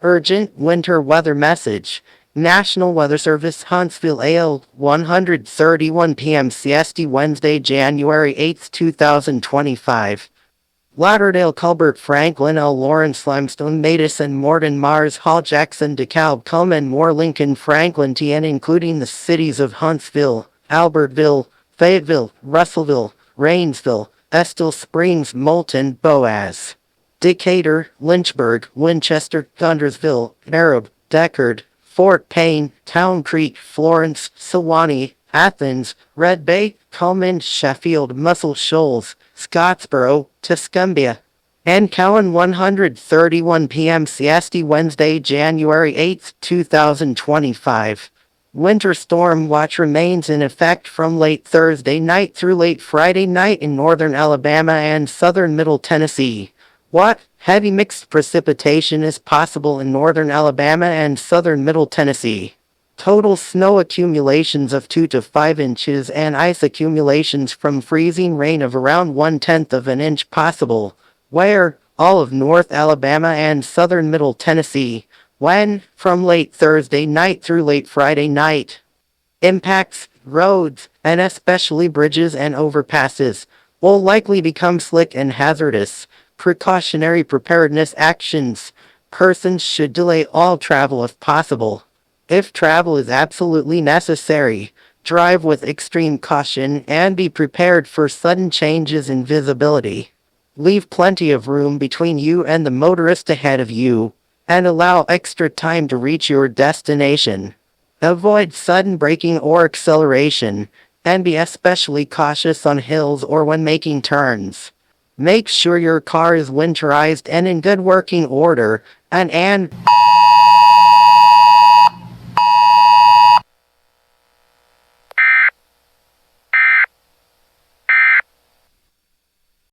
Urgent winter weather message. National Weather Service, Huntsville, AL-131 PM CST Wednesday, January 8, 2025. Lauderdale-Colbert-Franklin, AL-Lawrence-Limestone-Madison-Morgan, Mars, Hall, Jackson, DeKalb, Cullman, Moore, Lincoln, Franklin, TN, including the cities of Huntsville, Albertville, Fayetteville, Russellville, Rainsville, Estill, Springs, Moulton, Boaz, Decatur, Lynchburg, Winchester, Guntersville, Decherd, Fort Payne, Town Creek, Florence, Sewanee, Athens, Red Bay, Cullman, Sheffield, Muscle Shoals, Scottsboro, Tuscumbia, and Cowan. 131 PM CST Wednesday, January 8, 2025. Winter storm watch remains in effect from late Thursday night through late Friday night in northern Alabama and southern Middle Tennessee. Heavy mixed precipitation is possible in northern Alabama and southern Middle Tennessee. Total snow accumulations of 2 to 5 inches and ice accumulations from freezing rain of around 1/10 of an inch possible, where all of North Alabama and southern Middle Tennessee, when from late Thursday night through late Friday night. Impacts, roads, and especially bridges and overpasses, will likely become slick and hazardous. Precautionary preparedness actions. Persons should delay all travel if possible. If travel is absolutely necessary, drive with extreme caution and be prepared for sudden changes in visibility. Leave plenty of room between you and the motorist ahead of you, and allow extra time to reach your destination. Avoid sudden braking or acceleration, and be especially cautious on hills or when making turns. Make sure your car is winterized and in good working order, and